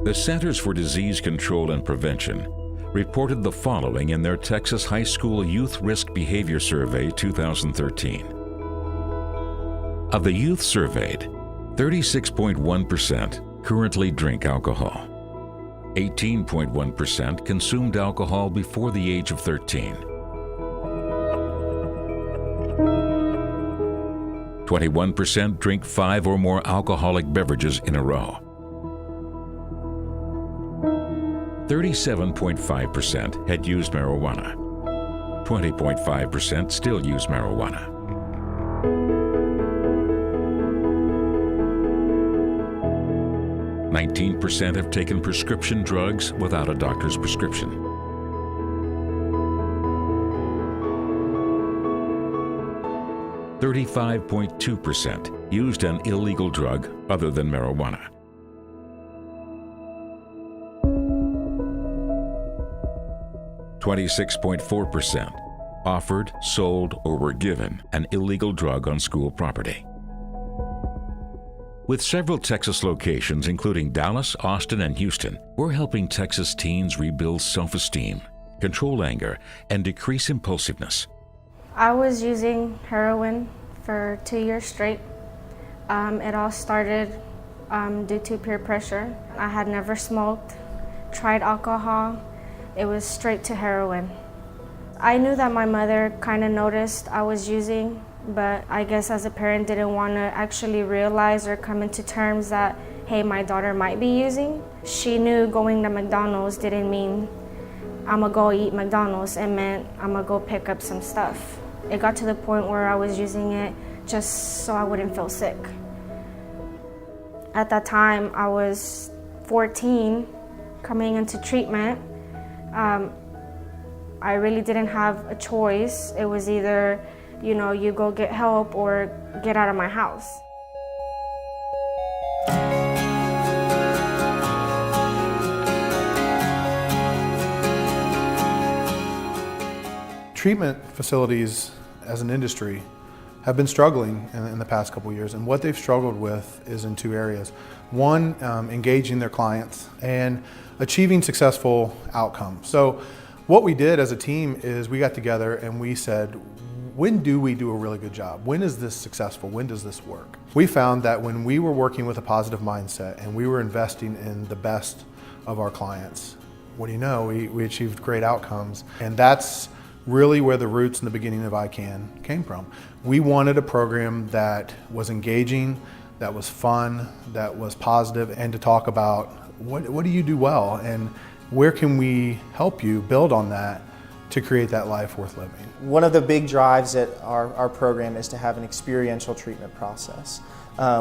The Centers for Disease Control and Prevention reported the following in their Texas High School Youth Risk Behavior Survey 2013. Of the youth surveyed, 36.1% currently drink alcohol. 18.1% consumed alcohol before the age of 13. 21% drink 5 or more alcoholic beverages in a row. 37.5% had used marijuana. 20.5% still use marijuana. %, have taken prescription drugs without a doctor's prescription. 35.2% used an illegal drug other than marijuana. 26.4% offered, sold, or were given an illegal drug on school property. With several Texas locations, including Dallas, Austin, and Houston, we're helping Texas teens rebuild self-esteem, control anger, and decrease impulsiveness. I was using heroin for 2 years straight. It all started due to peer pressure. I had never smoked, tried alcohol. It was straight to heroin. I knew that my mother kind of noticed I was using, but I guess as a parent didn't want to actually realize or come into terms that, hey, my daughter might be using. She knew going to McDonald's didn't mean I'm gonna go eat McDonald's. It meant I'm gonna go pick up some stuff. It got to the point where I was using it just so I wouldn't feel sick. At that time, I was 14, coming into treatment. I really didn't have a choice. It was either, you go get help or get out of my house. Treatment facilities as an industry have been struggling in the past couple of years, and what they've struggled with is in 2 areas. One, engaging their clients and achieving successful outcomes. So what we did as a team is we got together and we said, when do we do a really good job? When is this successful? When does this work? We found that when we were working with a positive mindset and we were investing in the best of our clients, what do you know, we achieved great outcomes. And that's really where the roots in the beginning of ICAN came from. We wanted a program that was engaging, that was fun, that was positive, and to talk about what do you do well and where can we help you build on that to create that life worth living. One of the big drives at our program is to have an experiential treatment process.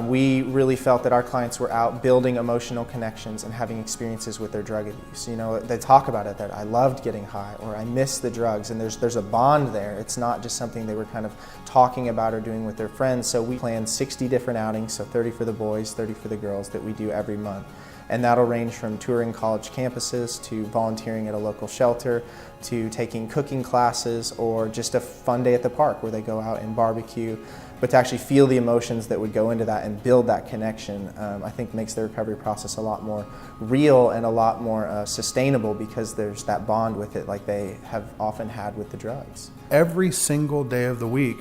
We really felt that our clients were out building emotional connections and having experiences with their drug abuse. They talk about it, that I loved getting high or I miss the drugs, and there's a bond there. It's not just something they were kind of talking about or doing with their friends. So we planned 60 different outings, so 30 for the boys, 30 for the girls, that we do every month. And that'll range from touring college campuses to volunteering at a local shelter to taking cooking classes or just a fun day at the park where they go out and barbecue. But to actually feel the emotions that would go into that and build that connection, I think makes the recovery process a lot more real and a lot more sustainable because there's that bond with it like they have often had with the drugs. Every single day of the week,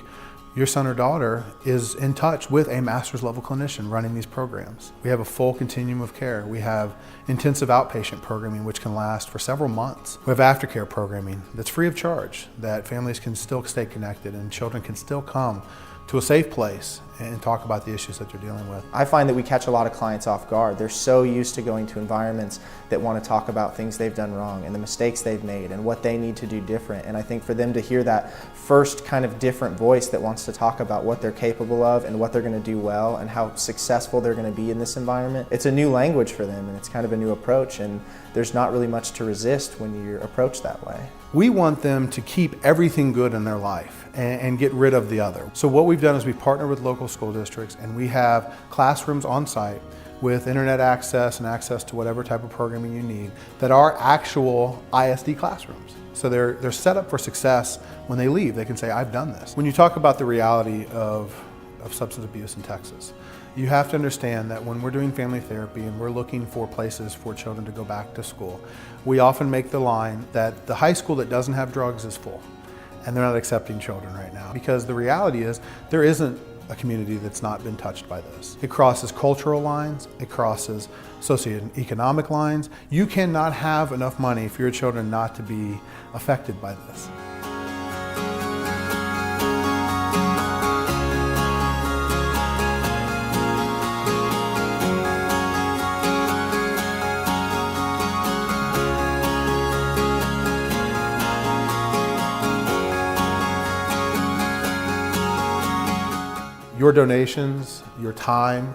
your son or daughter is in touch with a master's level clinician running these programs. We have a full continuum of care. We have intensive outpatient programming which can last for several months. We have aftercare programming that's free of charge, that families can still stay connected and children can still come to a safe place and talk about the issues that they're dealing with. I find that we catch a lot of clients off guard. They're so used to going to environments that want to talk about things they've done wrong and the mistakes they've made and what they need to do different. And I think for them to hear that first kind of different voice that wants to talk about what they're capable of and what they're going to do well and how successful they're going to be in this environment, it's a new language for them and it's kind of a new approach, and there's not really much to resist when you're approached that way. We want them to keep everything good in their life and get rid of the other. So what we've done is we partner with local school districts and we have classrooms on site with internet access and access to whatever type of programming you need that are actual ISD classrooms. So they're set up for success when they leave. They can say, I've done this. When you talk about the reality of substance abuse in Texas, You have to understand that when we're doing family therapy and we're looking for places for children to go back to school, we often make the line that the high school that doesn't have drugs is full, and they're not accepting children right now. Because the reality is, there isn't a community that's not been touched by this. It crosses cultural lines, it crosses socioeconomic lines. You cannot have enough money for your children not to be affected by this. Your donations, your time,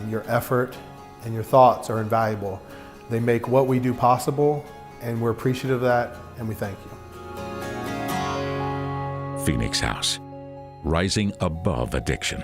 your effort, and your thoughts are invaluable. They make what we do possible, and we're appreciative of that, and we thank you. Phoenix House, rising above addiction.